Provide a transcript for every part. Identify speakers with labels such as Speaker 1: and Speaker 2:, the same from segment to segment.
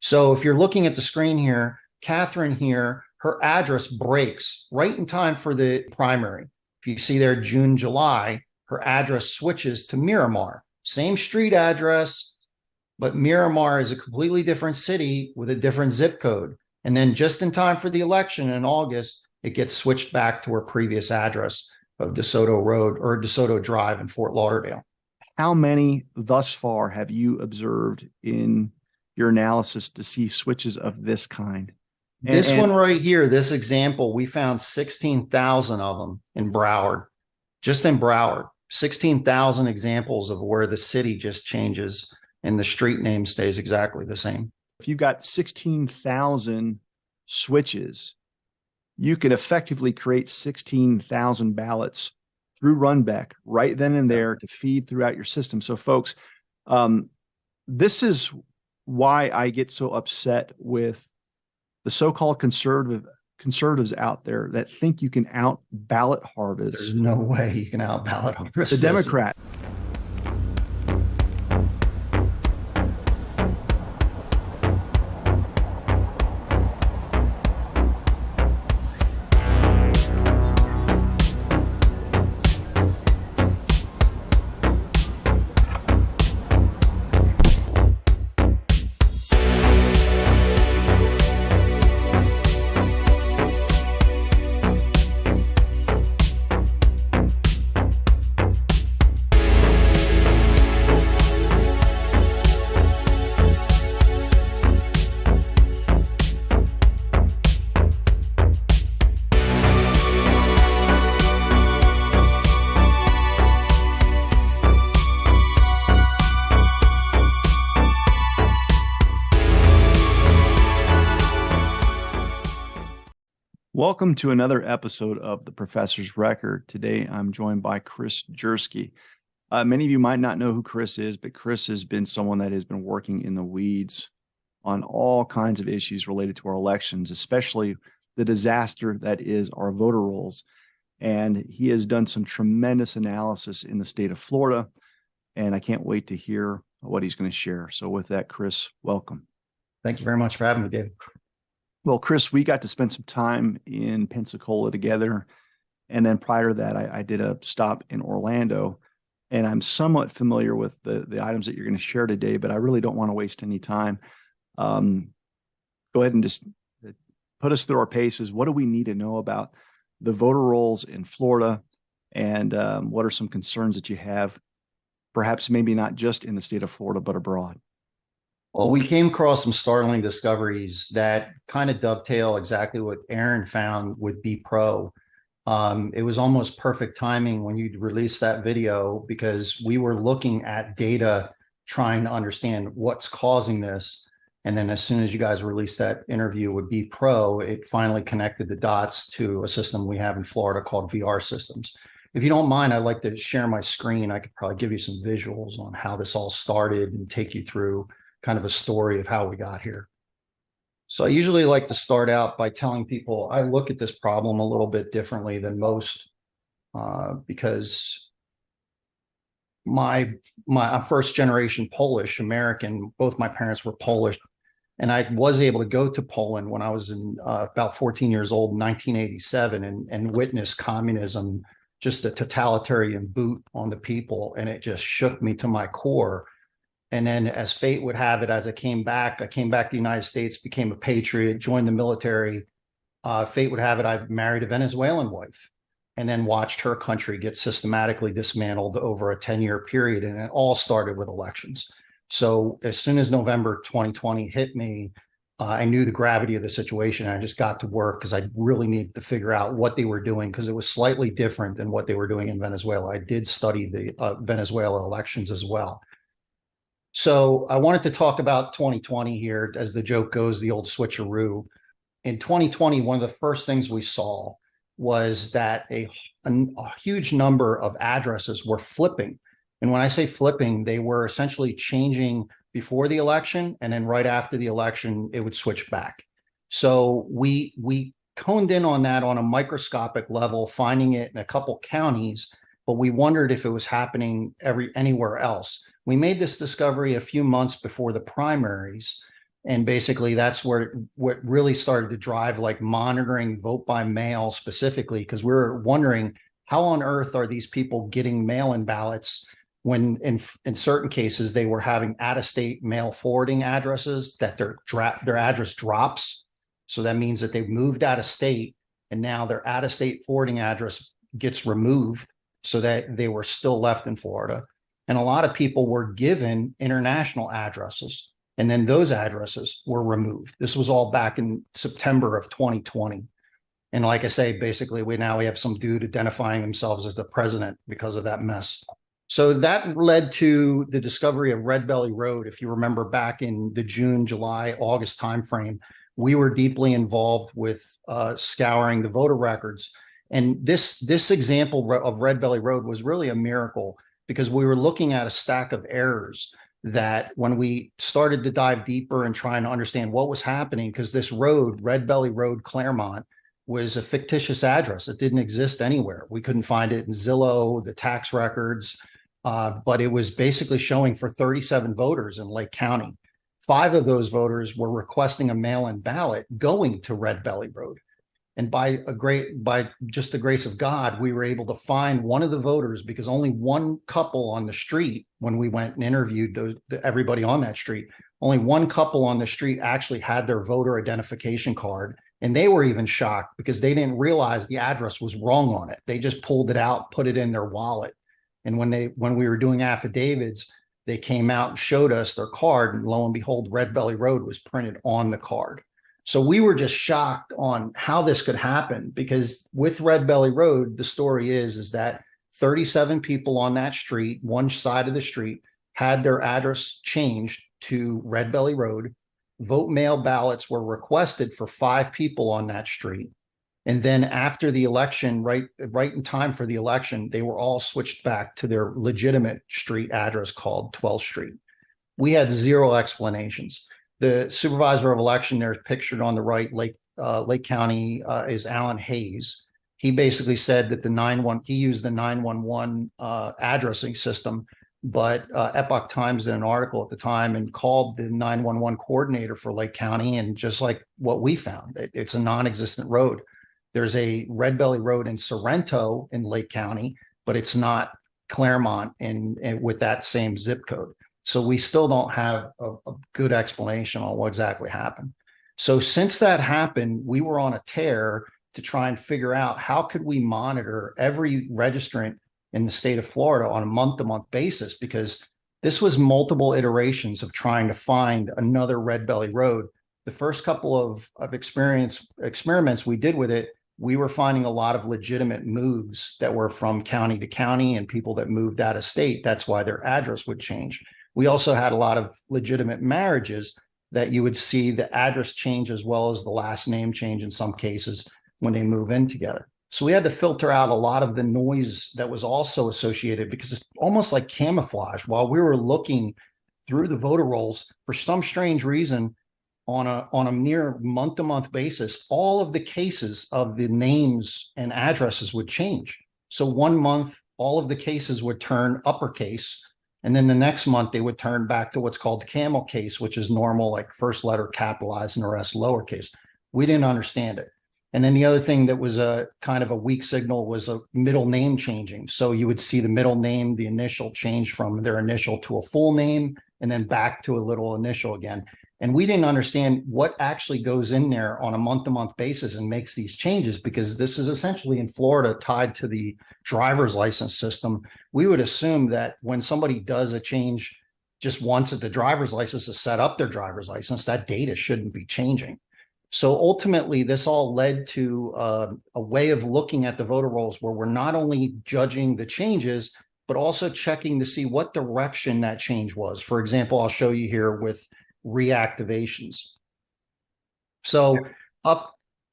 Speaker 1: So if you're looking at the screen here, Catherine here, her address breaks right in time for the primary. If you see there, June, July, her address switches to Miramar. Same street address, but Miramar is a completely different city with a different zip code. And then just in time for the election in August, it gets switched back to her previous address of DeSoto Road or DeSoto Drive in Fort Lauderdale.
Speaker 2: How many thus far have you observed in your analysis to see switches of this kind?
Speaker 1: This one right here, this example, we found 16,000 of them in Broward, just in Broward, 16,000 examples of where the city just changes and the street name stays exactly the same.
Speaker 2: If you've got 16,000 switches, you can effectively create 16,000 ballots through Runback right then and there to feed throughout your system. So folks, this is why I get so upset with the so-called conservatives out there that think you can out ballot harvest.
Speaker 1: There's no way you can out ballot harvest
Speaker 2: the Democrat. Welcome to another episode of The Professor's Record. Today, I'm joined by Chris Jersky. Many of you might not know who Chris is, but Chris has been someone that has been working in the weeds on all kinds of issues related to our elections, especially the disaster that is our voter rolls. And he has done some tremendous analysis in the state of Florida, and I can't wait to hear what he's going to share. So with that, Chris, welcome.
Speaker 1: Thank you very much for having me, David.
Speaker 2: Well, Chris, we got to spend some time in Pensacola together. And then prior to that, I did a stop in Orlando. And I'm somewhat familiar with the items that you're going to share today, but I really don't want to waste any time. Go ahead and just put us through our paces. What do we need to know about the voter rolls in Florida? And what are some concerns that you have, perhaps maybe not just in the state of Florida, but abroad?
Speaker 1: Well, we came across some startling discoveries that kind of dovetail exactly what Aaron found with B Pro. It was almost perfect timing when you released that video because we were looking at data trying to understand what's causing this. And then as soon as you guys released that interview with B Pro, it finally connected the dots to a system we have in Florida called VR systems. If you don't mind, I'd like to share my screen. I could probably give you some visuals on how this all started and take you through kind of a story of how we got here. So I usually like to start out by telling people I look at this problem a little bit differently than most because I'm first generation Polish American. Both my parents were Polish, and I was able to go to Poland when I was in about 14 years old in 1987 and witness communism, just a totalitarian boot on the people, and it just shook me to my core. And then as fate would have it, as I came back to the United States, became a patriot, joined the military. Fate would have it, I married a Venezuelan wife and then watched her country get systematically dismantled over a 10-year period. And it all started with elections. So as soon as November 2020 hit me, I knew the gravity of the situation. I just got to work because I really needed to figure out what they were doing because it was slightly different than what they were doing in Venezuela. I did study the Venezuela elections as well. So I wanted to talk about 2020 here. As the joke goes, the old switcheroo. In 2020, one of the first things we saw was that a huge number of addresses were flipping. And when I say flipping, they were essentially changing before the election, and then right after the election, it would switch back. So we honed in on that on a microscopic level, finding it in a couple counties, but we wondered if it was happening anywhere else. We made this discovery a few months before the primaries, And basically that's where what really started to drive like monitoring vote by mail specifically, because we were wondering how on earth are these people getting mail-in ballots when in certain cases they were having out-of-state mail forwarding addresses that their address drops. So that means that they've moved out of state and now their out-of-state forwarding address gets removed so that they were still left in Florida. And a lot of people were given international addresses, and then those addresses were removed. This was all back in September of 2020. And like I say, basically, we have some dude identifying themselves as the president because of that mess. So that led to the discovery of Red Belly Road. If you remember back in the June, July, August timeframe, we were deeply involved with scouring the voter records. And this example of Red Belly Road was really a miracle because we were looking at a stack of errors that when we started to dive deeper and trying to understand what was happening, because this road, Red Belly Road, Claremont, was a fictitious address. It didn't exist anywhere. We couldn't find it in Zillow, the tax records, but it was basically showing for 37 voters in Lake County. 5 of those voters were requesting a mail-in ballot going to Red Belly Road. And by just the grace of God, we were able to find one of the voters, because only one couple on the street, when we went and interviewed everybody on that street, only one couple on the street actually had their voter identification card. And they were even shocked because they didn't realize the address was wrong on it. They just pulled it out, put it in their wallet. And when we were doing affidavits, they came out and showed us their card, and lo and behold, Red Belly Road was printed on the card. So we were just shocked on how this could happen, because with Red Belly Road, the story is that 37 people on that street, one side of the street, had their address changed to Red Belly Road. Vote mail ballots were requested for 5 people on that street. And then after the election, right in time for the election, they were all switched back to their legitimate street address called 12th Street. We had 0 explanations. The supervisor of election there, pictured on the right, Lake County, is Alan Hayes. He basically said that he used the 911 addressing system, but Epoch Times did an article at the time and called the 911 coordinator for Lake County, and just like what we found, it's a non-existent road. There's a Red Belly Road in Sorrento in Lake County, but it's not Claremont and with that same zip code. So we still don't have a good explanation on what exactly happened. So since that happened, we were on a tear to try and figure out how could we monitor every registrant in the state of Florida on a month-to-month basis, because this was multiple iterations of trying to find another Red Belly Road. The first couple of experiments we did with it, we were finding a lot of legitimate moves that were from county to county and people that moved out of state. That's why their address would change. We also had a lot of legitimate marriages that you would see the address change as well as the last name change in some cases when they move in together. So we had to filter out a lot of the noise that was also associated, because it's almost like camouflage. While we were looking through the voter rolls, for some strange reason, on a near month-to-month basis, all of the cases of the names and addresses would change. So one month, all of the cases would turn uppercase, and then the next month they would turn back to what's called camel case, which is normal, like first letter capitalized and the rest lowercase. We didn't understand it. And then the other thing that was a kind of a weak signal was a middle name changing. So you would see the middle name, the initial change from their initial to a full name, and then back to a little initial again. And we didn't understand what actually goes in there on a month-to-month basis and makes these changes, because this is essentially in Florida tied to the driver's license system. We would assume that when somebody does a change just once at the driver's license to set up their driver's license, that data shouldn't be changing. So ultimately, this all led to a way of looking at the voter rolls where we're not only judging the changes, but also checking to see what direction that change was. For example, I'll show you here with reactivations. So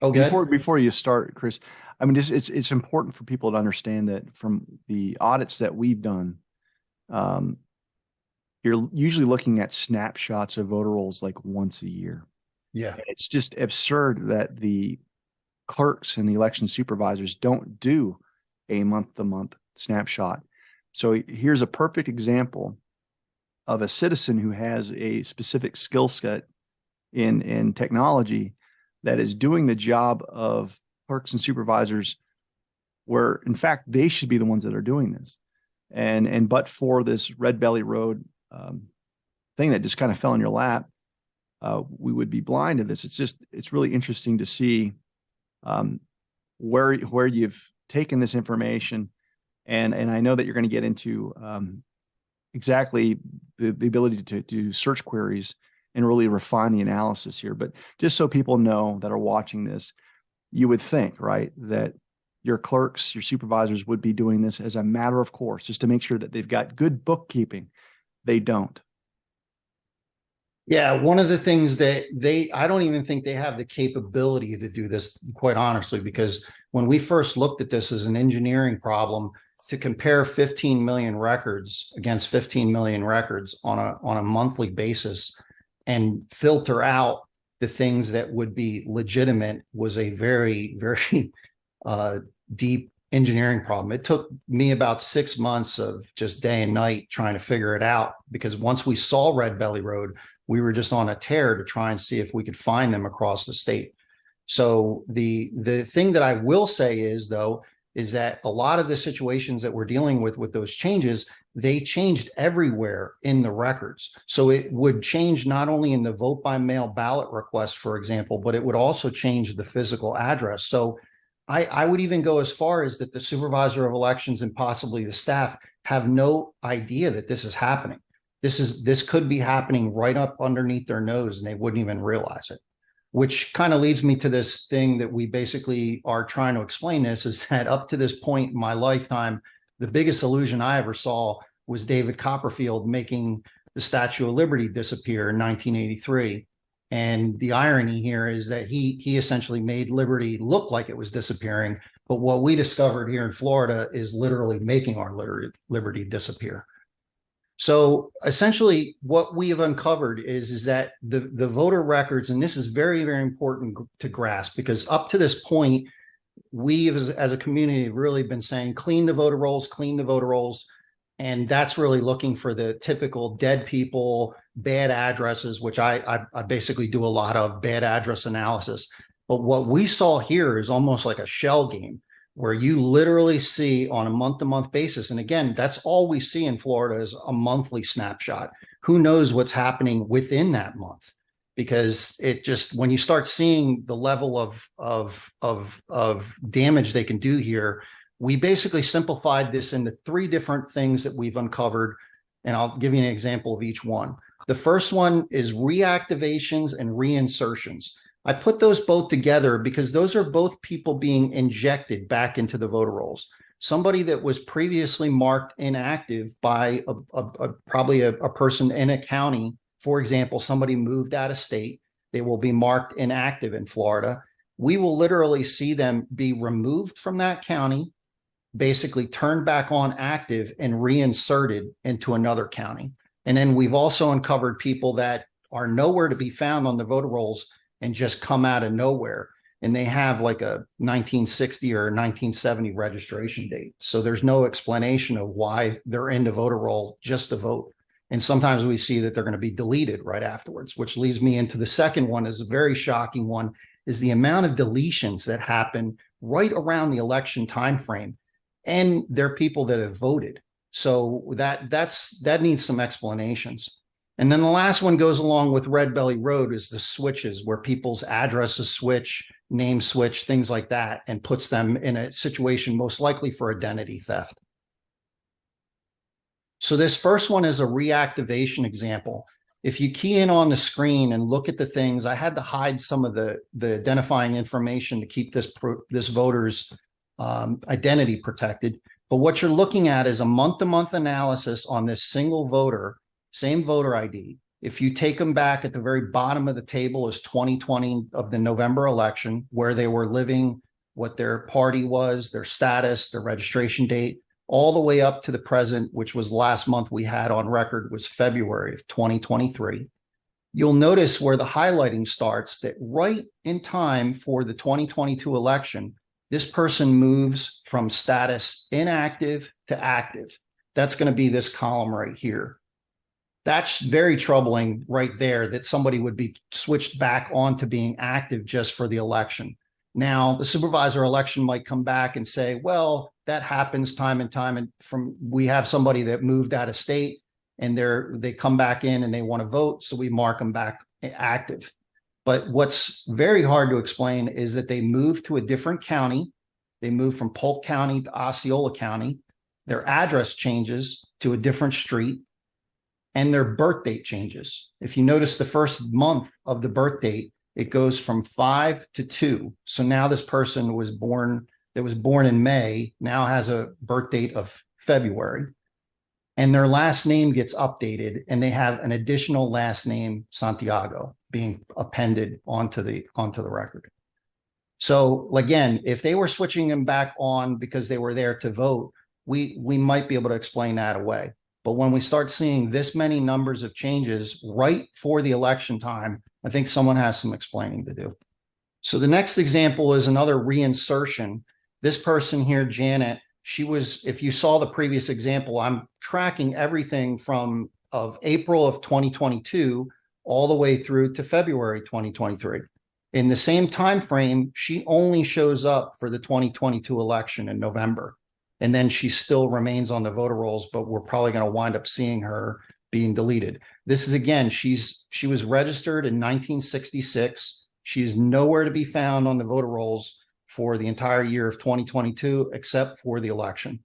Speaker 2: before you start, Chris, I mean, it's important for people to understand that from the audits that we've done, you're usually looking at snapshots of voter rolls like once a year.
Speaker 1: Yeah.
Speaker 2: It's just absurd that the clerks and the election supervisors don't do a month-to-month snapshot. So here's a perfect example of a citizen who has a specific skill set in technology that is doing the job of clerks and supervisors, where in fact they should be the ones that are doing this. But for this Red Belly Road thing that just kind of fell in your lap, we would be blind to this. It's really interesting to see where you've taken this information, and I know that you're going to get into exactly the ability to do search queries and really refine the analysis here. But just so people know that are watching this, you would think, right, that your clerks, your supervisors would be doing this as a matter of course, just to make sure that they've got good bookkeeping. They don't.
Speaker 1: Yeah, one of the things that I don't even think they have the capability to do this, quite honestly, because when we first looked at this as an engineering problem, to compare 15 million records against 15 million records on a monthly basis and filter out the things that would be legitimate was a very, very deep engineering problem. It took me about 6 months of just day and night trying to figure it out, because once we saw Red Belly Road, we were just on a tear to try and see if we could find them across the state. So the thing that I will say is, though, is that a lot of the situations that we're dealing with those changes, they changed everywhere in the records. So it would change not only in the vote by mail ballot request, for example, but it would also change the physical address. So I would even go as far as that the supervisor of elections and possibly the staff have no idea that this is happening. This could be happening right up underneath their nose and they wouldn't even realize it. Which kind of leads me to this thing that we basically are trying to explain this, is that up to this point in my lifetime, the biggest illusion I ever saw was David Copperfield making the Statue of Liberty disappear in 1983. And the irony here is that he essentially made Liberty look like it was disappearing. But what we discovered here in Florida is literally making our liberty disappear. So essentially what we have uncovered is that the voter records, and this is very, very important to grasp, because up to this point, we as a community have really been saying, clean the voter rolls, clean the voter rolls. And that's really looking for the typical dead people, bad addresses, which I basically do a lot of bad address analysis. But what we saw here is almost like a shell game, where you literally see on a month-to-month basis. And again, that's all we see in Florida is a monthly snapshot. Who knows what's happening within that month? Because it just, when you start seeing the level of damage they can do here, we basically simplified this into 3 different things that we've uncovered. And I'll give you an example of each one. The first one is reactivations and reinsertions. I put those both together because those are both people being injected back into the voter rolls. Somebody that was previously marked inactive by probably a person in a county. For example, somebody moved out of state, they will be marked inactive in Florida. We will literally see them be removed from that county, basically turned back on active and reinserted into another county. And then we've also uncovered people that are nowhere to be found on the voter rolls and just come out of nowhere. And they have like a 1960 or 1970 registration date. So there's no explanation of why they're in the voter roll just to vote. And sometimes we see that they're going to be deleted right afterwards, which leads me into the second one, is a very shocking one, is the amount of deletions that happen right around the election timeframe. And they're people that have voted. So that needs some explanations. And then the last one goes along with Red Belly Road, is the switches, where people's addresses switch, name switch, things like that, and puts them in a situation most likely for identity theft. So this first one is a reactivation example. If you key in on the screen and look at the things, I had to hide some of the identifying information to keep this voter's identity protected. But what you're looking at is a month-to-month analysis on this single voter, same voter ID. If you take them back, at the very bottom of the table is 2020 of the November election, where they were living, what their party was, their status, their registration date, all the way up to the present, which was last month we had on record was February of 2023. You'll notice where the highlighting starts, that right in time for the 2022 election, this person moves from status inactive to active. That's going to be this column right here. That's very troubling right there, that somebody would be switched back on to being active just for the election. Now, the supervisor election might come back and say, well, that happens time and time. And we have somebody that moved out of state and they come back in and they want to vote. So we mark them back active. But what's very hard to explain is that they moved to a different county. They moved from Polk County to Osceola County. Their address changes to a different street, and their birth date changes. If you notice the first month of the birth date, it goes from 5 to 2. So now this person that was born in May now has a birth date of February, and their last name gets updated, and they have an additional last name, Santiago, being appended onto the record. So again, if they were switching them back on because they were there to vote, we might be able to explain that away. But when we start seeing this many numbers of changes right for the election time, I think someone has some explaining to do. So the next example is another reinsertion. This person here, Janet, she was, if you saw the previous example, I'm tracking everything from April of 2022 all the way through to February 2023. In the same time frame, she only shows up for the 2022 election in November. And then she still remains on the voter rolls, but we're probably going to wind up seeing her being deleted. This is, again, she was registered in 1966. She is nowhere to be found on the voter rolls for the entire year of 2022, except for the election.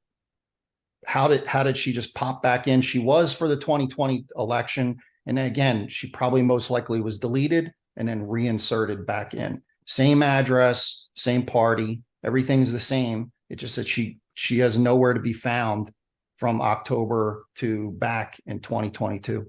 Speaker 1: How did she just pop back in? She was for the 2020 election. And again, she probably most likely was deleted and then reinserted back in. Same address, same party, everything's the same. It's just that she has nowhere to be found from October to back in 2022.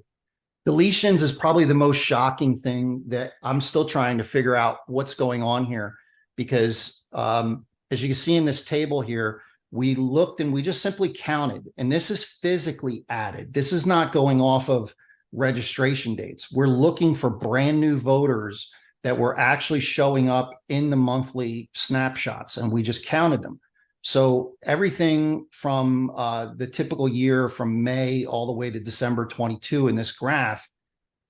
Speaker 1: Deletions is probably the most shocking thing that I'm still trying to figure out what's going on here, because as you can see in this table here, we looked and we just simply counted, and this is physically added. This is not going off of registration dates. We're looking for brand new voters that were actually showing up in the monthly snapshots, and we just counted them. So everything from the typical year from May all the way to December 22 in this graph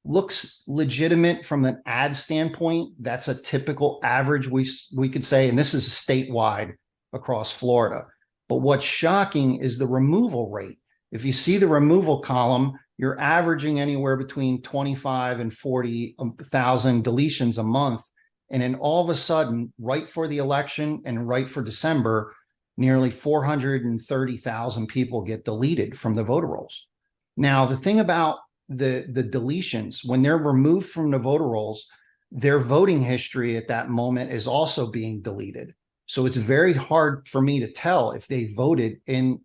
Speaker 1: looks legitimate from an ad standpoint. That's a typical average, we could say, and this is statewide across Florida. But what's shocking is the removal rate. If you see the removal column, you're averaging anywhere between 25 and 40,000 deletions a month. And then all of a sudden, right for the election and right for December, nearly 430,000 people get deleted from the voter rolls. Now, the thing about the deletions, when they're removed from the voter rolls, their voting history at that moment is also being deleted. So it's very hard for me to tell if they voted in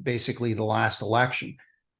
Speaker 1: basically the last election.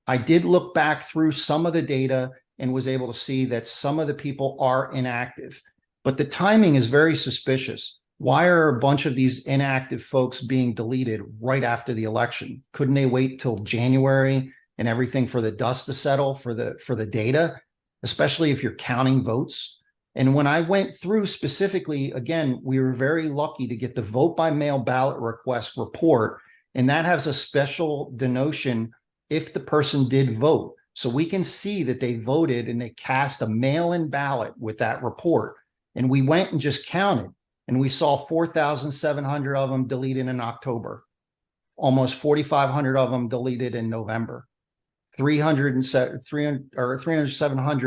Speaker 1: I did look back through some of the data and was able to see that some of the people are inactive, but the timing is very suspicious. Why are a bunch of these inactive folks being deleted right after the election? Couldn't they wait till January and everything for the dust to settle for the data, especially if you're counting votes? And when I went through specifically, again, we were very lucky to get the vote by mail ballot request report, and that has a special denotation if the person did vote. So we can see that they voted and they cast a mail-in ballot with that report. And we went and just counted, and we saw 4,700 of them deleted in October, almost 4,500 of them deleted in November. 700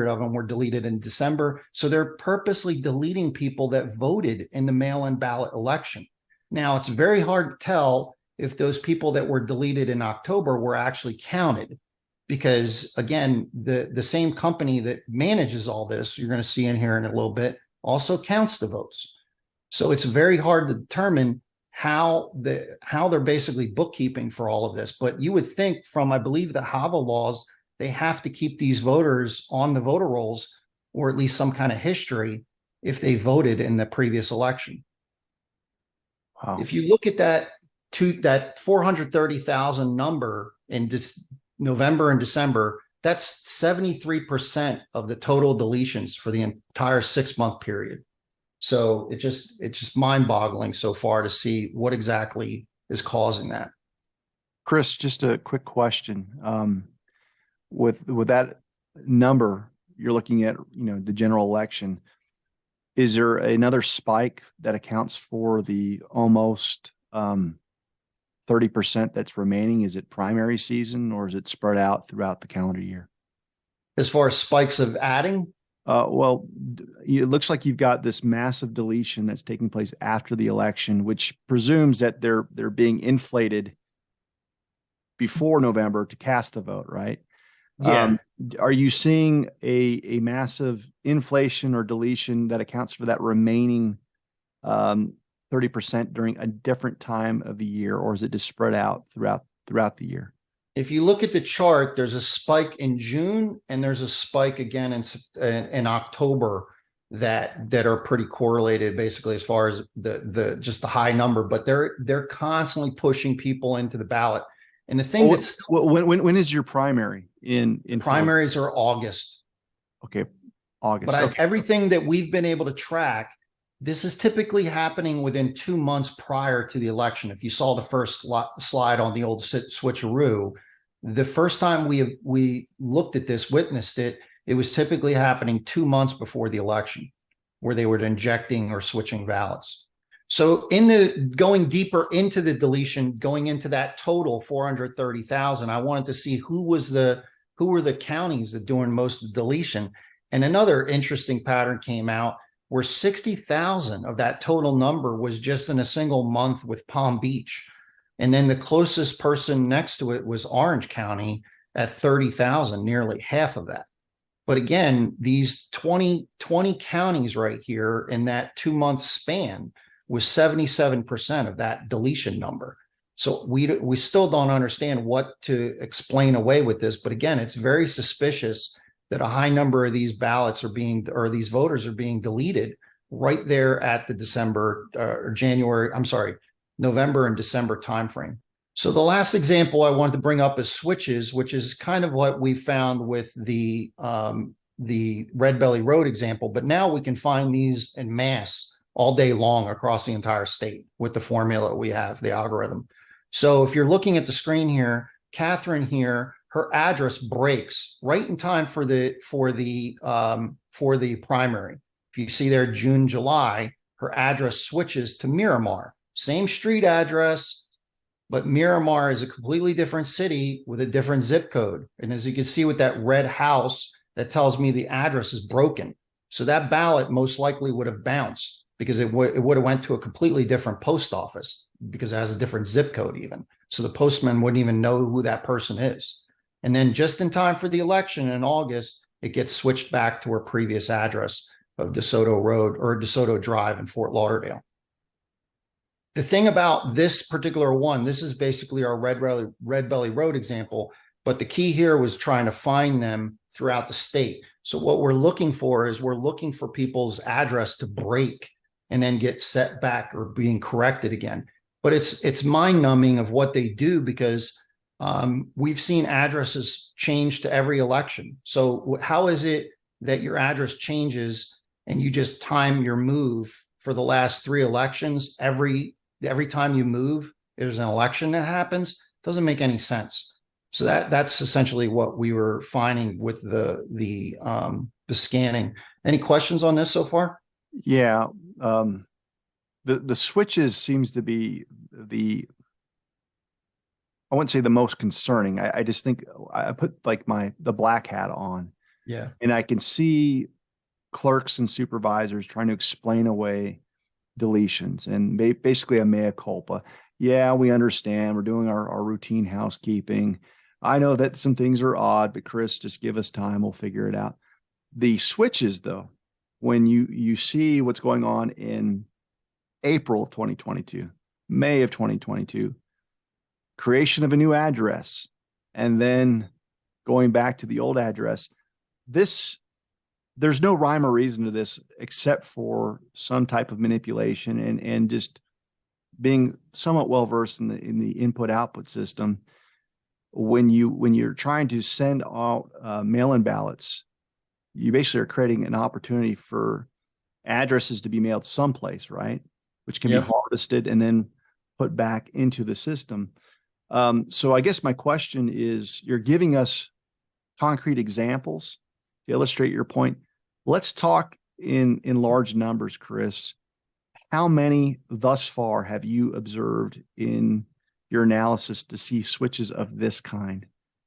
Speaker 1: of them were deleted in December. So they're purposely deleting people that voted in the mail-in ballot election. Now, it's very hard to tell if those people that were deleted in October were actually counted, because again, the same company that manages all this, you're going to see in here in a little bit, also counts the votes. So it's very hard to determine how they're basically bookkeeping for all of this. But you would think from, I believe, the HAVA laws, they have to keep these voters on the voter rolls, or at least some kind of history if they voted in the previous election. Wow. If you look at that 430,000 number in November and December, that's 73% of the total deletions for the entire 6-month period. So it's just mind-boggling so far to see what exactly is causing that.
Speaker 2: Chris, just a quick question. With that number, you're looking at, the general election. Is there another spike that accounts for the almost 30% that's remaining? Is it primary season, or is it spread out throughout the calendar year?
Speaker 1: As far as spikes of adding,
Speaker 2: Well, it looks like you've got this massive deletion that's taking place after the election, which presumes that they're being inflated before November to cast the vote, right?
Speaker 1: yeah.
Speaker 2: Are you seeing a massive inflation or deletion that accounts for that remaining 30% during a different time of the year, or is it just spread out throughout the year?
Speaker 1: If you look at the chart, there's a spike in June and there's a spike again in October that are pretty correlated, basically, as far as the just the high number. But they're constantly pushing people into the ballot. And the thing that's
Speaker 2: when is your primary in
Speaker 1: primaries are August.
Speaker 2: Okay, August.
Speaker 1: But
Speaker 2: Okay.
Speaker 1: everything that we've been able to track, this is typically happening within 2 months prior to the election. If you saw the first slide on the old switcheroo, the first time we looked at this, witnessed it, it was typically happening 2 months before the election, where they were injecting or switching ballots. So in the going deeper into the deletion, going into that total 430,000, I wanted to see who were the counties that doing most of the deletion. And another interesting pattern came out where 60,000 of that total number was just in a single month with Palm Beach. And then the closest person next to it was Orange County at 30,000, nearly half of that. But again, these 20 counties right here in that 2 month span was 77% of that deletion number. So we still don't understand what to explain away with this. But again, it's very suspicious that a high number of these ballots are being, or these voters are being deleted right there at the November and December timeframe. So the last example I wanted to bring up is switches, which is kind of what we found with the Red Belly Road example. But now we can find these en masse all day long across the entire state with the formula we have, the algorithm. So if you're looking at the screen here, Catherine here, her address breaks right in time for the primary. If you see there, June, July, her address switches to Miramar, same street address, but Miramar is a completely different city with a different zip code. And as you can see with that red house, that tells me the address is broken. So that ballot most likely would have bounced because it would have went to a completely different post office because it has a different zip code even. So the postman wouldn't even know who that person is. And then just in time for the election in August, it gets switched back to her previous address of DeSoto Road or DeSoto Drive in Fort Lauderdale. The thing about this particular one, this is basically our Red Belly Road example, but the key here was trying to find them throughout the state. So what we're looking for is we're looking for people's address to break and then get set back or being corrected again. But it's mind numbing of what they do because we've seen addresses change to every election. So how is it that your address changes and you just time your move for the last 3 elections? Every time you move, there's an election that happens. It doesn't make any sense. So that's essentially what we were finding with the scanning. Any questions on this so far?
Speaker 2: Yeah. The switches seems to be I wouldn't say the most concerning. I just think I put like the black hat on.
Speaker 1: Yeah.
Speaker 2: And I can see clerks and supervisors trying to explain away deletions and basically a mea culpa. Yeah, we understand. We're doing our routine housekeeping. I know that some things are odd, but Chris, just give us time. We'll figure it out. The switches, though, when you see what's going on in April of 2022, May of 2022, creation of a new address, and then going back to the old address, there's no rhyme or reason to this except for some type of manipulation and just being somewhat well versed in the input output system. When you're trying to send out mail-in ballots, you basically are creating an opportunity for addresses to be mailed someplace, right? Which can be harvested and then put back into the system. So I guess my question is, you're giving us concrete examples illustrate your point. Let's talk in large numbers, Chris. How many thus far have you observed in your analysis to see switches of this kind?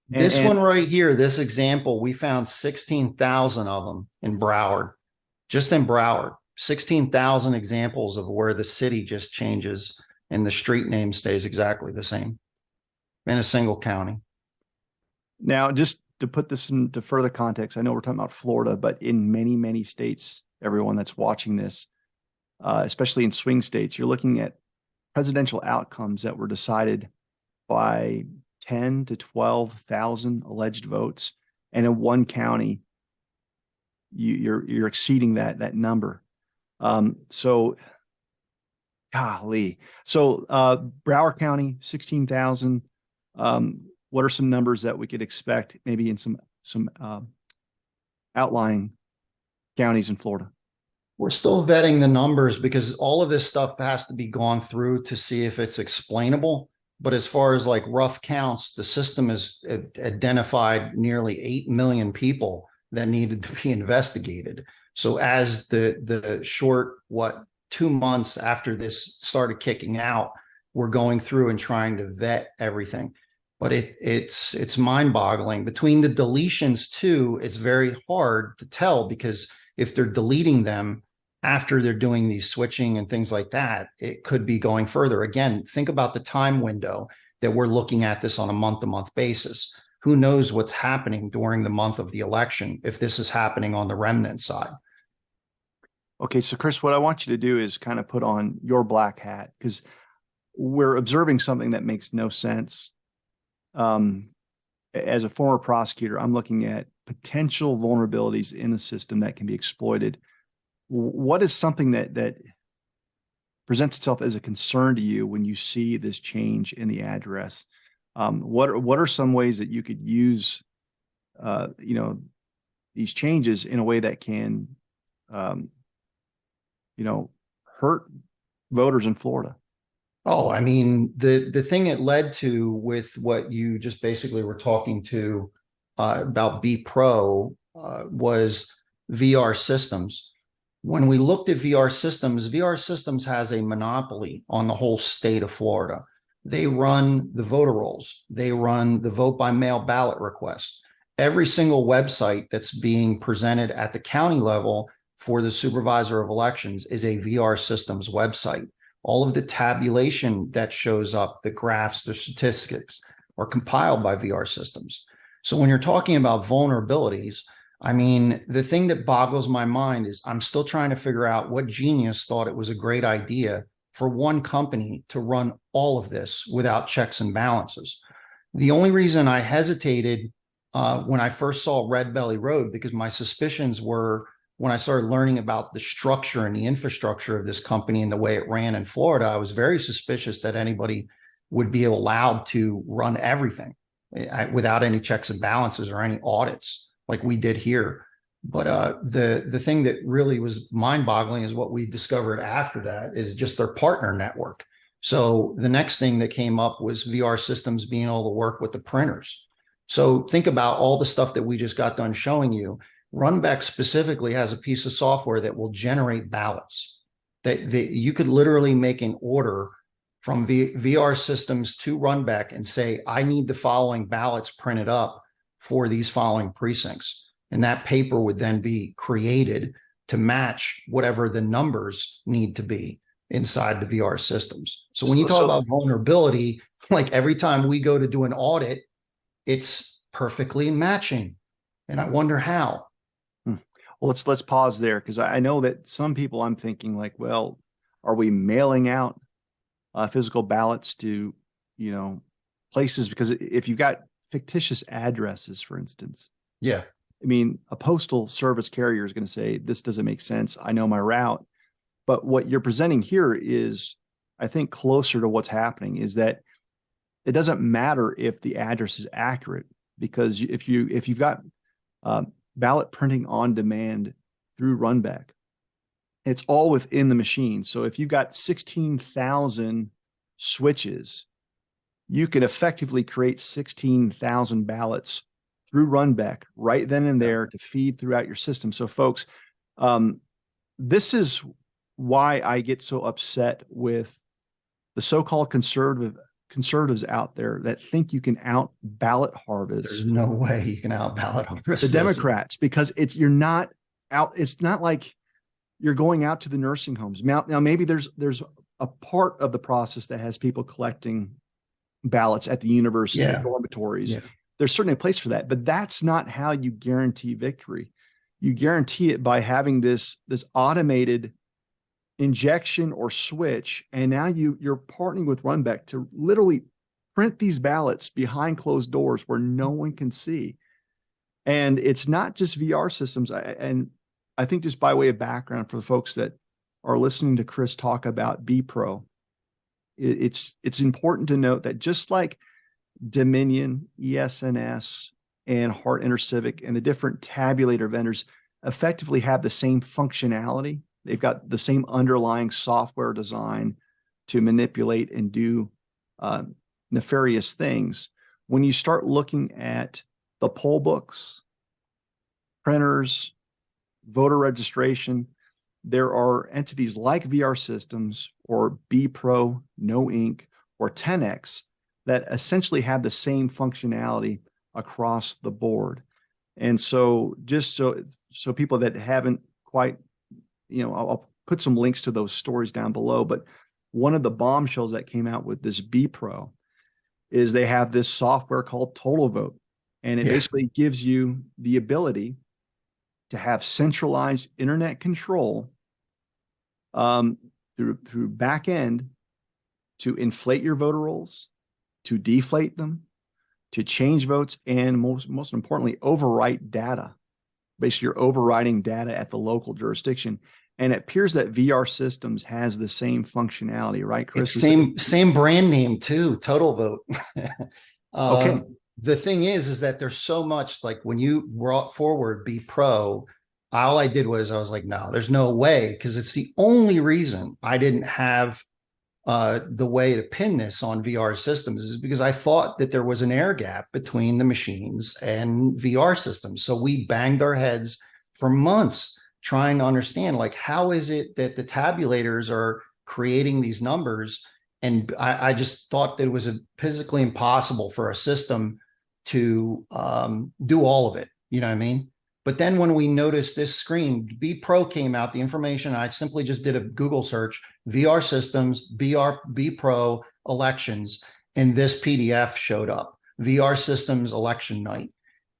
Speaker 1: This one right here, this example, we found 16,000 of them in Broward, just in Broward, 16,000 examples of where the city just changes and the street name stays exactly the same in a single county.
Speaker 2: Now, just to put this into further context, I know we're talking about Florida, but in many, many states, everyone that's watching this, especially in swing states, you're looking at presidential outcomes that were decided by 10 to 12,000 alleged votes. And in one county, you're exceeding that number. So golly. So Broward County, 16,000. What are some numbers that we could expect maybe in some outlying counties in Florida?
Speaker 1: We're still vetting the numbers because all of this stuff has to be gone through to see if it's explainable. But as far as like rough counts, the system has identified nearly 8 million people that needed to be investigated. So as the short, 2 months after this started kicking out, we're going through and trying to vet everything. But it's mind-boggling. Between the deletions too, it's very hard to tell because if they're deleting them after they're doing these switching and things like that, it could be going further. Again, think about the time window that we're looking at this on a month-to-month basis. Who knows what's happening during the month of the election if this is happening on the remnant side.
Speaker 2: Okay, so Chris, what I want you to do is kind of put on your black hat because we're observing something that makes no sense. As a former prosecutor, I'm looking at potential vulnerabilities in the system that can be exploited. What is something that presents itself as a concern to you when you see this change in the address? What are some ways that you could use, these changes in a way that can, hurt voters in Florida?
Speaker 1: Oh, I mean, the thing it led to with what you just basically were talking to about B Pro was VR systems. When we looked at VR systems has a monopoly on the whole state of Florida. They run the voter rolls. They run the vote by mail ballot requests. Every single website that's being presented at the county level for the supervisor of elections is a VR systems website. All of the tabulation that shows up, the graphs, the statistics are compiled by VR systems. So when you're talking about vulnerabilities, I mean, the thing that boggles my mind is I'm still trying to figure out what genius thought it was a great idea for one company to run all of this without checks and balances. The only reason I hesitated when I first saw Red Belly Road, because my suspicions were when I started learning about the structure and the infrastructure of this company and the way it ran in Florida, I was very suspicious that anybody would be allowed to run everything without any checks and balances or any audits like we did here. But the thing that really was mind-boggling is what we discovered after that is just their partner network. So the next thing that came up was VR systems being able to work with the printers. So think about all the stuff that we just got done showing you. Runback specifically has a piece of software that will generate ballots that you could literally make an order from VR systems to Runback and say, I need the following ballots printed up for these following precincts. And that paper would then be created to match whatever the numbers need to be inside the VR systems. So when you talk about vulnerability, like every time we go to do an audit, it's perfectly matching. And I wonder how.
Speaker 2: Well, let's pause there because I know that some people I'm thinking like, well, are we mailing out physical ballots to, places? Because if you've got fictitious addresses, for instance,
Speaker 1: yeah,
Speaker 2: I mean, a postal service carrier is going to say, this doesn't make sense. I know my route. But what you're presenting here is, I think, closer to what's happening is that it doesn't matter if the address is accurate, because if you've got ballot printing on demand through Runback, it's all within the machine. So if you've got 16,000 switches, you can effectively create 16,000 ballots through Runback right then and there to feed throughout your system. So folks, this is why I get so upset with the so-called conservatives out there that think you can out ballot harvest.
Speaker 1: There's no way you can out ballot harvest
Speaker 2: the Democrats, because you're not out. It's not like you're going out to the nursing homes. Now maybe there's a part of the process that has people collecting ballots at the university dormitories. Yeah. There's certainly a place for that, but that's not how you guarantee victory. You guarantee it by having this automated injection or switch. And now you're partnering with Runback to literally print these ballots behind closed doors where no one can see. And it's not just VR systems. And I think, just by way of background for the folks that are listening to Chris talk about BPro, it's important to note that just like Dominion, ES&S, and Hart InterCivic and the different tabulator vendors effectively have the same functionality, they've got the same underlying software design to manipulate and do nefarious things. When you start looking at the poll books, printers, voter registration, there are entities like VR Systems or BPro, No Ink, or 10X that essentially have the same functionality across the board. And so just so people that haven't quite, I'll put some links to those stories down below, but one of the bombshells that came out with this BPro is they have this software called Total Vote, and it basically gives you the ability to have centralized internet control through back end to inflate your voter rolls, to deflate them, to change votes, and most importantly, overwrite data. Basically, you're overriding data at the local jurisdiction. And it appears that VR Systems has the same functionality, right, Chris?
Speaker 1: It's same brand name too, Total Vote.
Speaker 2: Okay.
Speaker 1: The thing is that there's so much, like when you brought forward BPro, all I did was I was like, no, there's no way, because it's the only reason I didn't have the way to pin this on VR systems is because I thought that there was an air gap between the machines and VR systems. So we banged our heads for months trying to understand, like, how is it that the tabulators are creating these numbers? And I just thought that it was physically impossible for a system to do all of it. You know what I mean? But then when we noticed this screen, BPro came out, the information, I simply just did a Google search, VR Systems, BPro Elections, and this PDF showed up, VR Systems Election Night.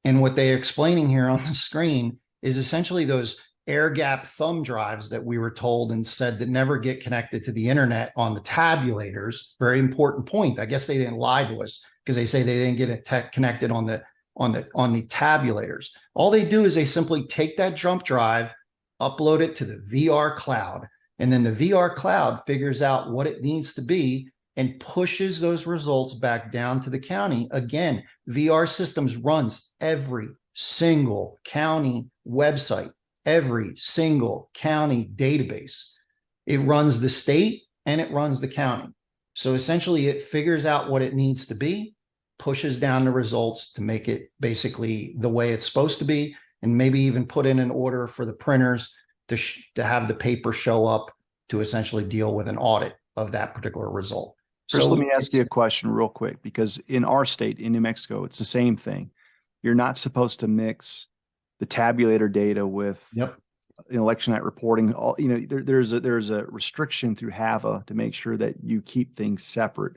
Speaker 1: And what they're explaining here on the screen is essentially those air gap thumb drives that we were told and said that never get connected to the internet on the tabulators. Very important point. I guess they didn't lie to us because they say they didn't get it connected on the tabulators. All they do is they simply take that jump drive, upload it to the VR cloud, and then the VR cloud figures out what it needs to be and pushes those results back down to the county. Again, VR Systems runs every single county website, every single county database. It runs the state and it runs the county. So essentially it figures out what it needs to be, pushes down the results to make it basically the way it's supposed to be, and maybe even put in an order for the printers to have the paper show up to essentially deal with an audit of that particular result.
Speaker 2: Chris, so let me ask you a question real quick, because in our state, in New Mexico, it's the same thing. You're not supposed to mix the tabulator data with election night reporting. There's a restriction through HAVA to make sure that you keep things separate.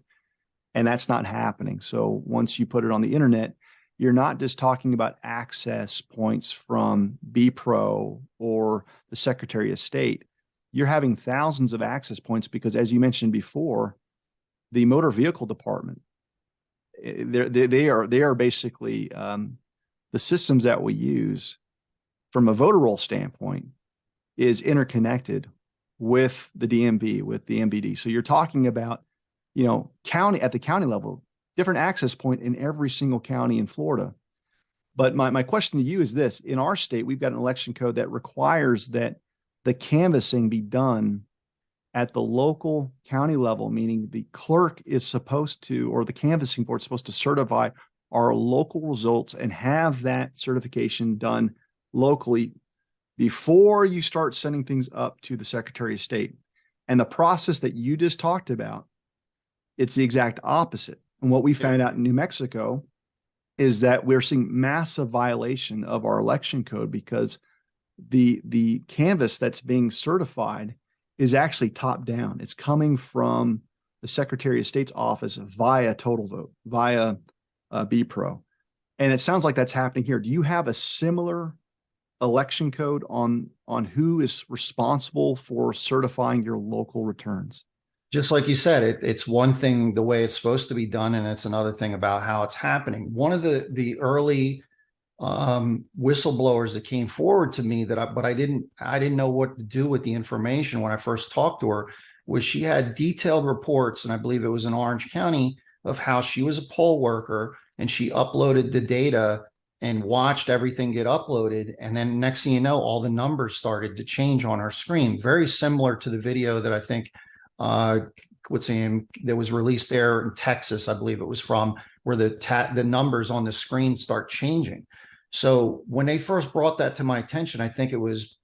Speaker 2: And that's not happening. So once you put it on the internet, you're not just talking about access points from BPro or the Secretary of State. You're having thousands of access points because, as you mentioned before, the motor vehicle department, they are basically the systems that we use from a voter roll standpoint is interconnected with the DMV, with the MVD. So you're talking about at the county level, different access point in every single county in Florida. But my question to you is this: in our state, we've got an election code that requires that the canvassing be done at the local county level, meaning the clerk is supposed to, or the canvassing board is supposed to certify our local results and have that certification done locally before you start sending things up to the Secretary of State. And the process that you just talked about, it's the exact opposite. And what we found out in New Mexico is that we're seeing massive violation of our election code because the canvas that's being certified is actually top down. It's coming from the Secretary of State's office via total vote, via BPRO. And it sounds like that's happening here. Do you have a similar election code on who is responsible for certifying your local returns?
Speaker 1: Just like you said, it's one thing the way it's supposed to be done, and it's another thing about how it's happening. One of the early whistleblowers that came forward to me but I didn't know what to do with the information when I first talked to her, was she had detailed reports, and I believe it was in Orange County, of how she was a poll worker and she uploaded the data and watched everything get uploaded. And then next thing you know, all the numbers started to change on our screen. Very similar to the video that I think what's the name that was released there in Texas, I believe it was from, where the numbers on the screen start changing. So when they first brought that to my attention, I think it was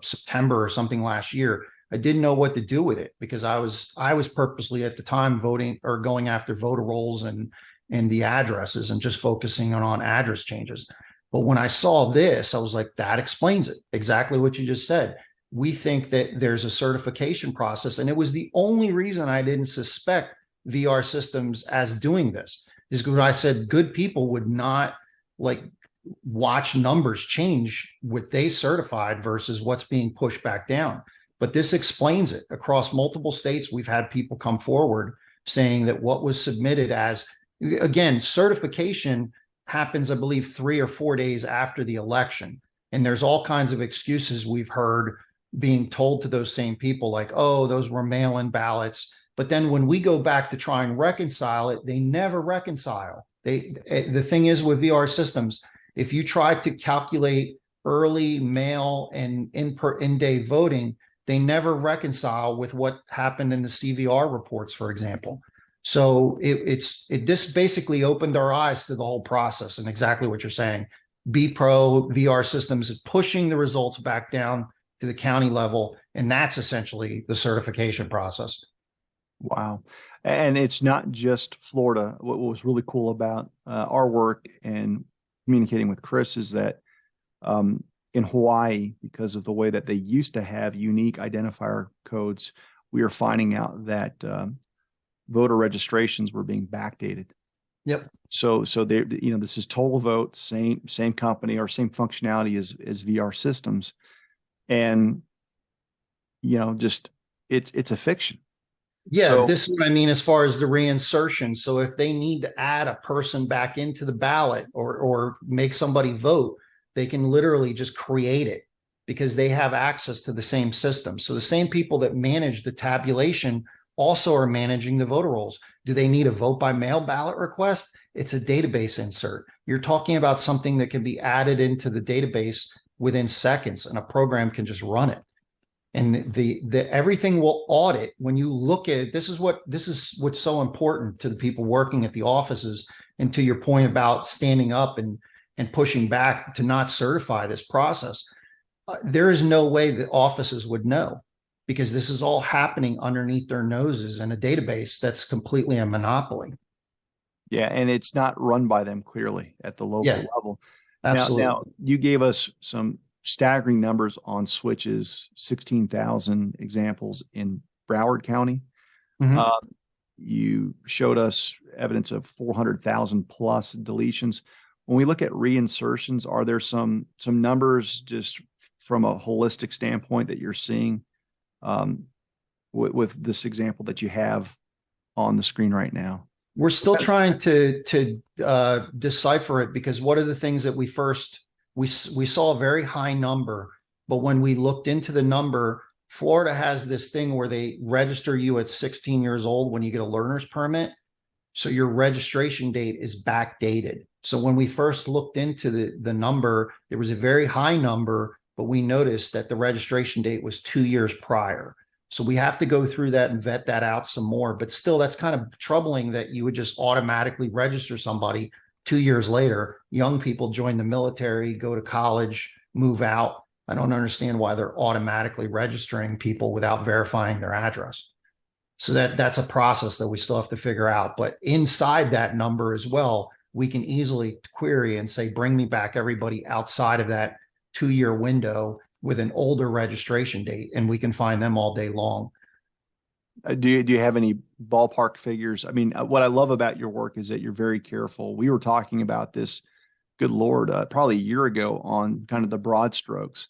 Speaker 1: September or something last year, I didn't know what to do with it because I was purposely at the time voting or going after voter rolls and the addresses and just focusing on address changes. But when I saw this, I was like, that explains it. Exactly what you just said. We think that there's a certification process, and it was the only reason I didn't suspect VR systems as doing this, is because I said good people would not like watch numbers change what they certified versus what's being pushed back down. But this explains it. Across multiple states, we've had people come forward saying that what was submitted as, again, certification happens, I believe, 3 or 4 days after the election. And there's all kinds of excuses we've heard being told to those same people, like, oh, those were mail-in ballots. But then when we go back to try and reconcile it, they never reconcile. The thing is with VR systems, if you try to calculate early mail and in-day voting, they never reconcile with what happened in the CVR reports, for example. So this basically opened our eyes to the whole process, and exactly what you're saying. BPRO VR systems is pushing the results back down to the county level, and that's essentially the certification process.
Speaker 2: Wow. And it's not just Florida. What was really cool about our work and communicating with Chris is that in Hawaii, because of the way that they used to have unique identifier codes, we are finding out that voter registrations were being backdated.
Speaker 1: Yep.
Speaker 2: So they, this is total vote, same company or same functionality as VR systems, and just it's a fiction.
Speaker 1: Yeah,
Speaker 2: so,
Speaker 1: this is what I mean as far as the reinsertion. So if they need to add a person back into the ballot or make somebody vote, they can literally just create it because they have access to the same system. So the same people that manage the tabulation also are managing the voter rolls. Do they need a vote by mail ballot request? It's a database insert. You're talking about something that can be added into the database within seconds, and a program can just run it. And the everything will audit when you look at it. This is what's so important to the people working at the offices. And to your point about standing up and pushing back to not certify this process, there is no way the offices would know, because this is all happening underneath their noses in a database that's completely a monopoly.
Speaker 2: Yeah, and it's not run by them clearly at the local level.
Speaker 1: Absolutely.
Speaker 2: Now you gave us some staggering numbers on switches, 16,000 examples in Broward County.
Speaker 1: Mm-hmm.
Speaker 2: You showed us evidence of 400,000 plus deletions. When we look at reinsertions, are there some numbers just from a holistic standpoint that you're seeing with this example that you have on the screen right now?
Speaker 1: We're still trying to decipher it, because one of the things that we saw a very high number, but when we looked into the number, Florida has this thing where they register you at 16 years old when you get a learner's permit. So your registration date is backdated. So when we first looked into the number, there was a very high number, but we noticed that the registration date was 2 years prior. So we have to go through that and vet that out some more. But still, that's kind of troubling that you would just automatically register somebody 2 years later, young people join the military, go to college, move out. I don't understand why they're automatically registering people without verifying their address. So that's a process that we still have to figure out. But inside that number as well, we can easily query and say, bring me back everybody outside of that 2-year window with an older registration date, and we can find them all day long.
Speaker 2: Do you have any ballpark figures? I mean, what I love about your work is that you're very careful. We were talking about this, good Lord, probably a year ago on kind of the broad strokes.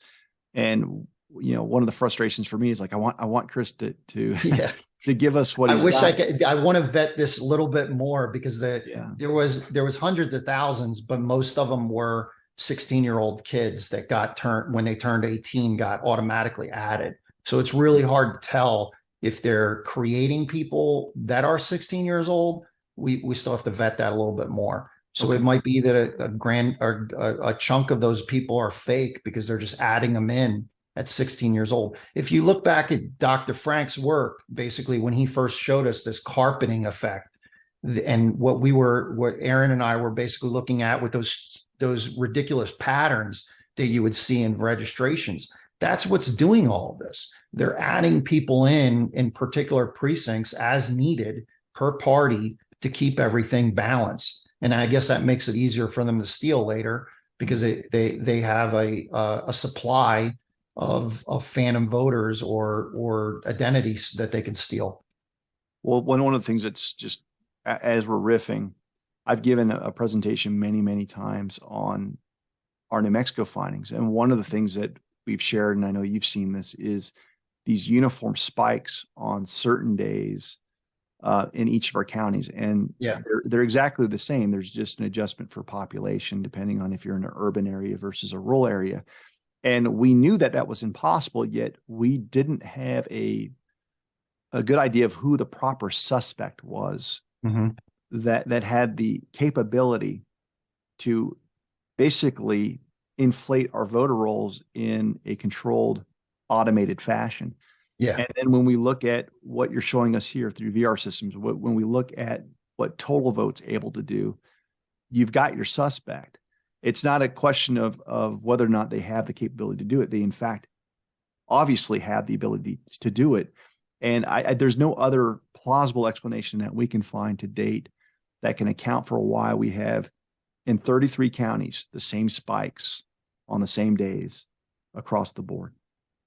Speaker 2: And, you know, one of the frustrations for me is like, I want Chris to
Speaker 1: Yeah.
Speaker 2: to give us what he's
Speaker 1: I wish
Speaker 2: got.
Speaker 1: I want to vet this a little bit more, because there was hundreds of thousands, but most of them were 16-year-old kids that got turned when they turned 18, got automatically added. So it's really hard to tell if they're creating people that are 16 years old. We still have to vet that a little bit more. So
Speaker 2: Okay.
Speaker 1: it might be that a chunk of those people are fake because they're just adding them in at 16 years old. If you look back at Dr. Frank's work, basically when he first showed us this carpeting effect, and what Aaron and I were basically looking at with those ridiculous patterns that you would see in registrations, that's what's doing all of this. They're adding people in particular precincts as needed per party to keep everything balanced. And I guess that makes it easier for them to steal later, because they have a supply of phantom voters or identities that they can steal.
Speaker 2: Well, one of the things that's just, as we're riffing, I've given a presentation many times on our New Mexico findings. And one of the things that we've shared, and I know you've seen this, is these uniform spikes on certain days in each of our counties. And
Speaker 1: Yeah,
Speaker 2: they're exactly the same. There's just an adjustment for population, depending on if you're in an urban area versus a rural area. And we knew that that was impossible, yet we didn't have a good idea of who the proper suspect was that had the capability to basically inflate our voter rolls in a controlled, automated fashion.
Speaker 1: yeah.
Speaker 2: And then when we look at what you're showing us here through VR systems, when we look at what total vote's able to do, you've got your suspect. It's not a question of whether or not they have the capability to do it. They, in fact, obviously have the ability to do it. And there's no other plausible explanation that we can find to date that can account for why we have in 33 counties the same spikes on the same days across the board.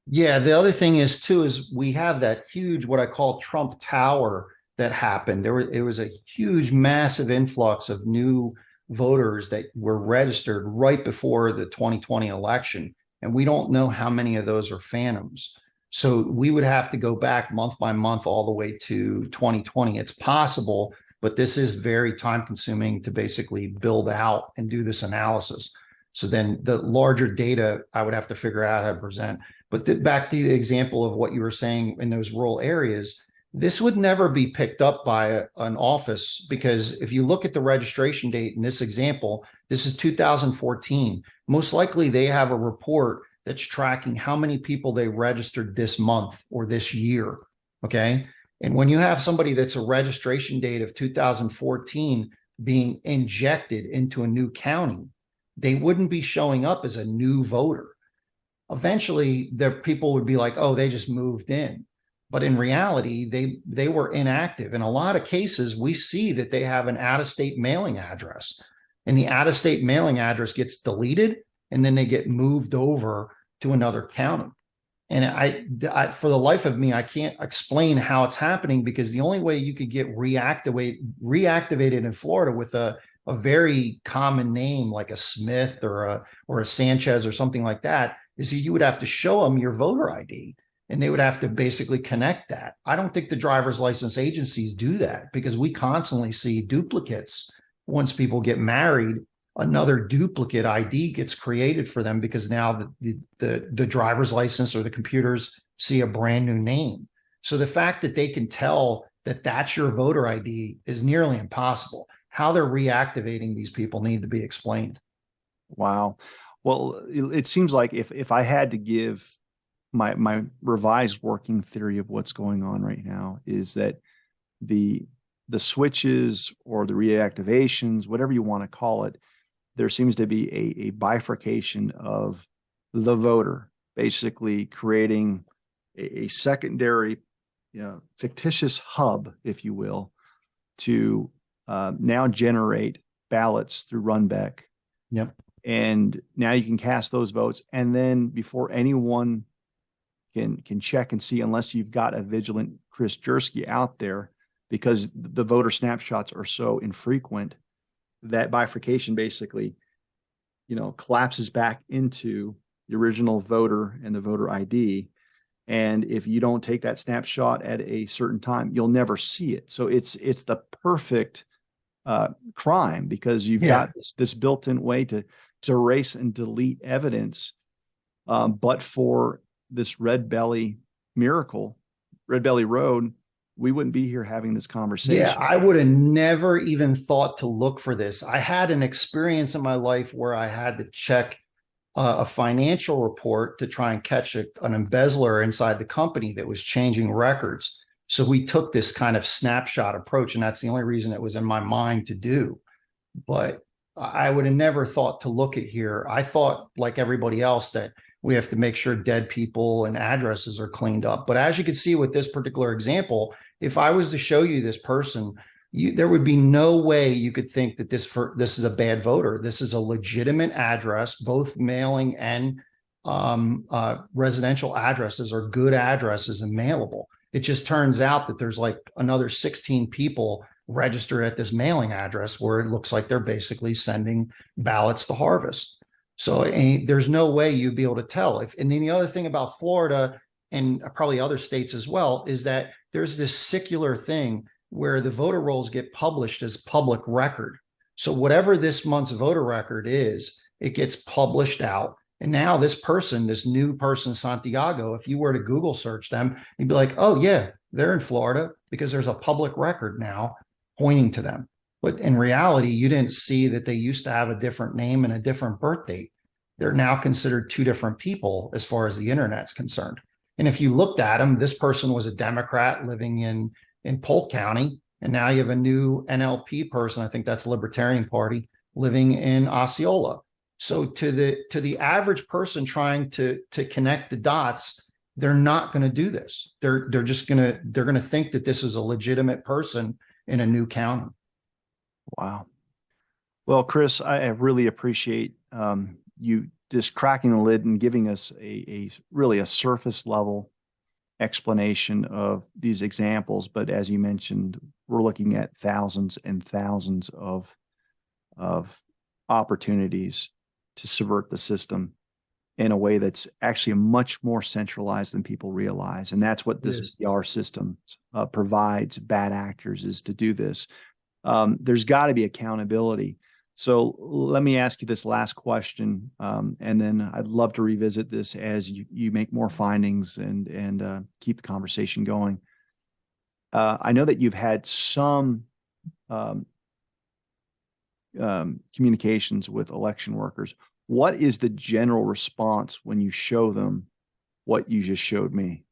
Speaker 1: Yeah, the other thing is too, is we have that huge, what I call Trump Tower that happened. It was a huge, massive influx of new voters that were registered right before the 2020 election. And we don't know how many of those are phantoms. So we would have to go back month by month all the way to 2020. It's possible, but this is very time consuming to basically build out and do this analysis. So then the larger data, I would have to figure out how to present. But back to the example of what you were saying in those rural areas, this would never be picked up by an office, because if you look at the registration date in this example, this is 2014. Most likely they have a report that's tracking how many people they registered this month or this year. Okay. And when you have somebody that's a registration date of 2014 being injected into a new county, they wouldn't be showing up as a new voter. Eventually, the people would be like, oh, they just moved in. But in reality, they were inactive. In a lot of cases, we see that they have an out-of-state mailing address, and the out-of-state mailing address gets deleted, and then they get moved over to another county. And I for the life of me, I can't explain how it's happening, because the only way you could get reactivated in Florida with a very common name like a Smith or a Sanchez or something like that is you would have to show them your voter ID, and they would have to basically connect that. I don't think the driver's license agencies do that, because we constantly see duplicates. Once people get married, another duplicate ID gets created for them, because now the driver's license or the computers see a brand new name. So the fact that they can tell that that's your voter ID is nearly impossible. How they're reactivating these people need to be explained.
Speaker 2: Wow. Well, it seems like if I had to give my revised working theory of what's going on right now, is that the the switches or the reactivations, whatever you want to call it, there seems to be a bifurcation of the voter, basically creating a secondary, fictitious hub, if you will, to now generate ballots through Runbeck.
Speaker 1: Yep.
Speaker 2: And now you can cast those votes. And then before anyone can check and see, unless you've got a vigilant Chris Jersky out there, because the voter snapshots are so infrequent, that bifurcation basically, collapses back into the original voter and the voter ID. And if you don't take that snapshot at a certain time, you'll never see it. So it's the perfect crime, because you've got this built-in way to erase and delete evidence. But for this Red Belly miracle, Red Belly Road, we wouldn't be here having this conversation.
Speaker 1: Yeah, I would have never even thought to look for this. I had an experience in my life where I had to check a financial report to try and catch an embezzler inside the company that was changing records. So we took this kind of snapshot approach, and that's the only reason it was in my mind to do. But I would have never thought to look at here. I thought, like everybody else, that we have to make sure dead people and addresses are cleaned up. But as you can see with this particular example, if I was to show you this person, there would be no way you could think that this is a bad voter. This is a legitimate address. Both mailing and residential addresses are good addresses and mailable. It just turns out that there's like another 16 people registered at this mailing address where it looks like they're basically sending ballots to harvest. So there's no way you'd be able to tell. And then the other thing about Florida and probably other states as well is that there's this secular thing where the voter rolls get published as public record. So whatever this month's voter record is, it gets published out. And now this new person, Santiago, if you were to Google search them, you'd be like, oh yeah, they're in Florida, because there's a public record now pointing to them. But in reality, you didn't see that they used to have a different name and a different birth date. They're now considered two different people as far as the internet's concerned. And if you looked at them, this person was a Democrat living in Polk County, and now you have a new NLP person, I think that's Libertarian Party, living in Osceola. So to the average person trying to connect the dots, they're not going to do this. They're going to think that this is a legitimate person in a new county.
Speaker 2: Wow. Well, Chris, I really appreciate you just cracking the lid and giving us a really a surface level explanation of these examples. But as you mentioned, we're looking at thousands and thousands of opportunities to subvert the system in a way that's actually much more centralized than people realize. And that's what this PR system provides bad actors, is to do this. There's got to be accountability. So let me ask you this last question, and then I'd love to revisit this as you make more findings and keep the conversation going. I know that you've had some communications with election workers. What is the general response when you show them what you just showed me?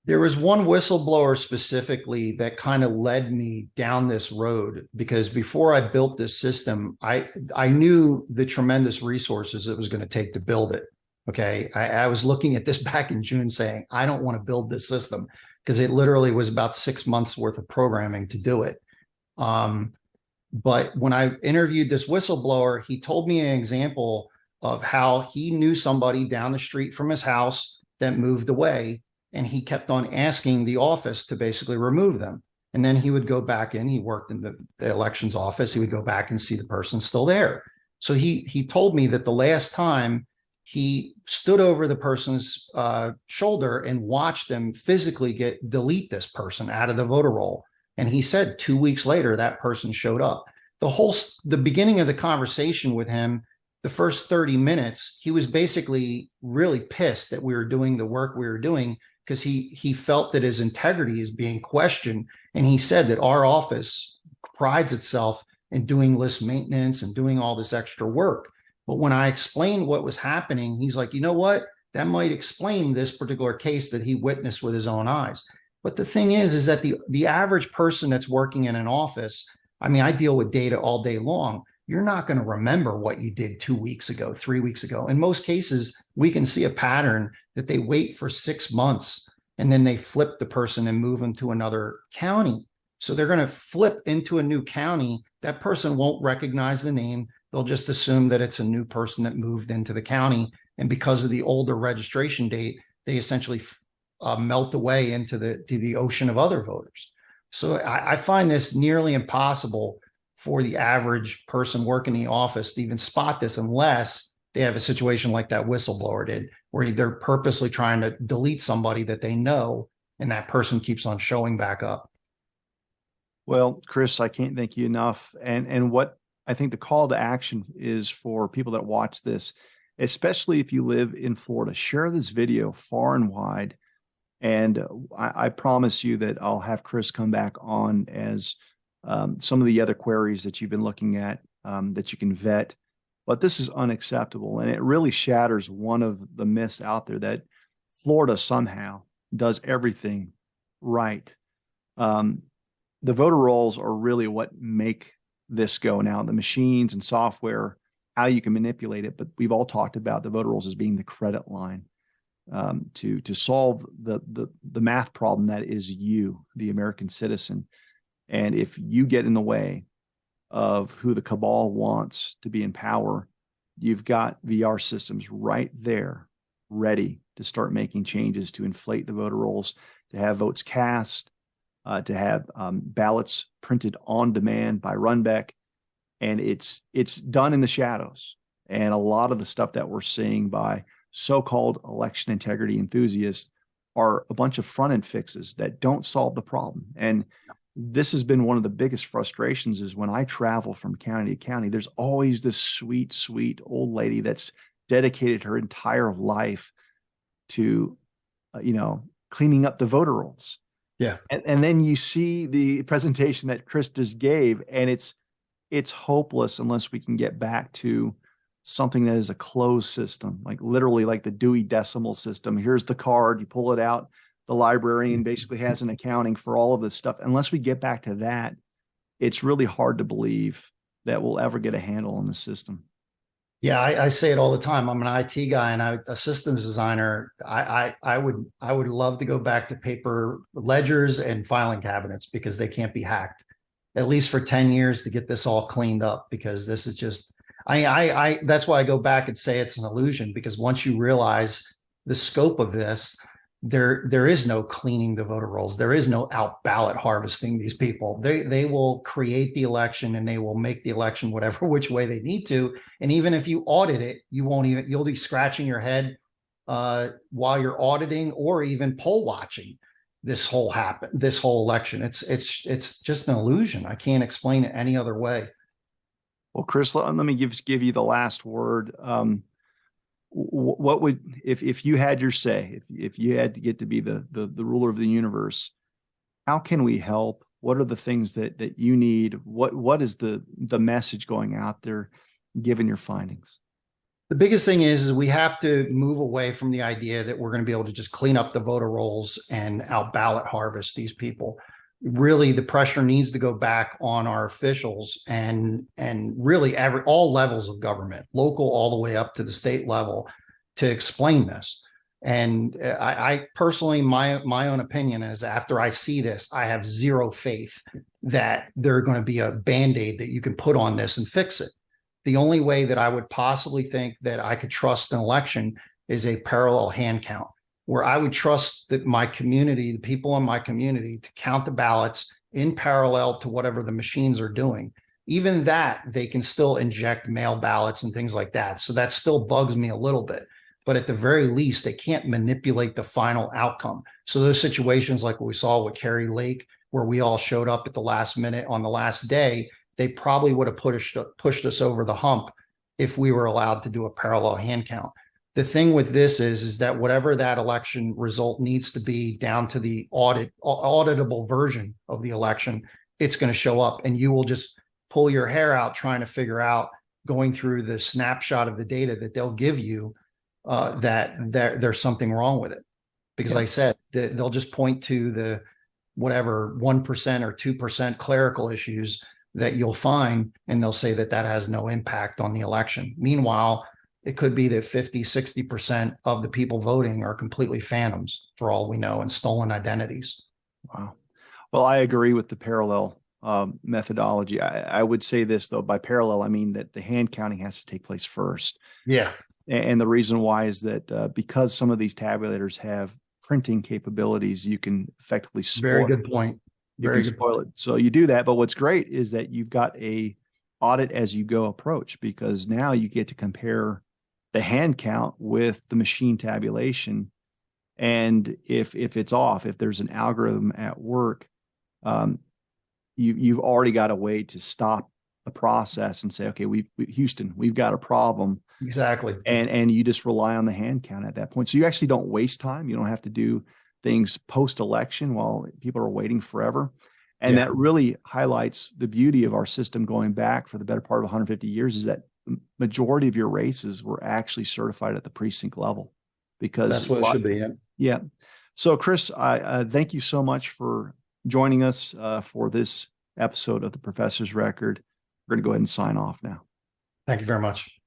Speaker 1: There was one whistleblower specifically that kind of led me down this road, because before I built this system, I knew the tremendous resources it was going to take to build it. Okay. I was looking at this back in June saying, I don't want to build this system, because it literally was about 6 months worth of programming to do it. But when I interviewed this whistleblower, he told me an example of how he knew somebody down the street from his house that moved away, and he kept on asking the office to basically remove them. And then he would go back in, he worked in the elections office, he would go back and see the person still there. So he told me that the last time he stood over the person's shoulder and watched them physically delete this person out of the voter roll. And he said 2 weeks later, that person showed up. The beginning of the conversation with him, the first 30 minutes, he was basically really pissed that we were doing the work we were doing, because he felt that his integrity is being questioned. And he said that our office prides itself in doing list maintenance and doing all this extra work. But when I explained what was happening, he's like, you know what? That might explain this particular case that he witnessed with his own eyes. But the thing is that the average person that's working in an office, I mean, I deal with data all day long. You're not going to remember what you did 2 weeks ago, 3 weeks ago. In most cases, we can see a pattern that they wait for 6 months and then they flip the person and move them to another county. So they're going to flip into a new county. That person won't recognize the name. They'll just assume that it's a new person that moved into the county. And because of the older registration date, they essentially melt away into the ocean of other voters. So I find this nearly impossible for the average person working in the office to even spot this unless they have a situation like that whistleblower did, where they're purposely trying to delete somebody that they know, and that person keeps on showing back up.
Speaker 2: Well, Chris, I can't thank you enough. And what I think the call to action is for people that watch this, especially if you live in Florida, share this video far and wide. And I promise you that I'll have Chris come back on as some of the other queries that you've been looking at that you can vet. But this is unacceptable. And it really shatters one of the myths out there that Florida somehow does everything right. The voter rolls are really what make this go now. The machines and software, how you can manipulate it. But we've all talked about the voter rolls as being the credit line to solve the math problem that is you, the American citizen. And if you get in the way of who the cabal wants to be in power, you've got VR systems right there ready to start making changes to inflate the voter rolls, to have votes cast, to have ballots printed on demand by Runbeck. And it's done in the shadows. And a lot of the stuff that we're seeing by so-called election integrity enthusiasts are a bunch of front-end fixes that don't solve the problem. And this has been one of the biggest frustrations is when I travel from county to county, there's always this sweet, sweet old lady that's dedicated her entire life to, cleaning up the voter rolls.
Speaker 1: Yeah.
Speaker 2: And then you see the presentation that Chris just gave, and it's hopeless unless we can get back to something that is a closed system, like literally like the Dewey Decimal System. Here's the card, you pull it out. The librarian basically has an accounting for all of this stuff. Unless we get back to that, it's really hard to believe that we'll ever get a handle on the system.
Speaker 1: Yeah, I say it all the time. I'm an IT guy and a systems designer. I would love to go back to paper ledgers and filing cabinets because they can't be hacked, at least for 10 years to get this all cleaned up, because this is just, that's why I go back and say it's an illusion, because once you realize the scope of this, there is no cleaning the voter rolls. There is no out ballot harvesting these people. They will create the election and they will make the election whatever which way they need to. And even if you audit it, you'll be scratching your head while you're auditing or even poll watching this whole election. It's just an illusion. I can't explain it any other way.
Speaker 2: Well, Chris, let me give you the last word. What would, if you had your say, if you had to get to be the ruler of the universe, how can we help? What are the things that you need? What is the message going out there, given your findings?
Speaker 1: The biggest thing is we have to move away from the idea that we're going to be able to just clean up the voter rolls and out ballot harvest these people. Really, the pressure needs to go back on our officials and really all levels of government, local all the way up to the state level, to explain this. And I personally, my own opinion is, after I see this, I have zero faith that there's going to be a Band-Aid that you can put on this and fix it. The only way that I would possibly think that I could trust an election is a parallel hand count, where I would trust that my community, the people in my community, to count the ballots in parallel to whatever the machines are doing. Even that, they can still inject mail ballots and things like that. So that still bugs me a little bit. But at the very least, they can't manipulate the final outcome. So those situations like what we saw with Kerry Lake, where we all showed up at the last minute on the last day, they probably would have pushed us over the hump if we were allowed to do a parallel hand count. The thing with this is that whatever that election result needs to be down to the auditable version of the election, it's going to show up, and you will just pull your hair out trying to figure out, going through the snapshot of the data that they'll give you, that there's something wrong with it. Because like I said, they'll just point to the whatever 1% or 2% clerical issues that you'll find, and they'll say that that has no impact on the election. Meanwhile, it could be that 50, 60% of the people voting are completely phantoms for all we know, and stolen identities.
Speaker 2: Wow. Well, I agree with the parallel methodology. I would say this, though, by parallel, I mean that the hand counting has to take place first.
Speaker 1: Yeah.
Speaker 2: And the reason why is that because some of these tabulators have printing capabilities, you can effectively spoil
Speaker 1: Very good point.
Speaker 2: Very good spoil it. So you do that. But what's great is that you've got a audit as you go approach, because now you get to compare the hand count with the machine tabulation. And if it's off, if there's an algorithm at work, you've already got a way to stop the process and say, okay, Houston, we've got a problem.
Speaker 1: Exactly.
Speaker 2: And you just rely on the hand count at that point. So you actually don't waste time. You don't have to do things post-election while people are waiting forever. And that really highlights the beauty of our system going back for the better part of 150 years, is that the majority of your races were actually certified at the precinct level, because
Speaker 1: that's what it should be.
Speaker 2: Yeah. So Chris, I thank you so much for joining us for this episode of the Professor's Record. We're going to go ahead and sign off now.
Speaker 1: Thank you very much.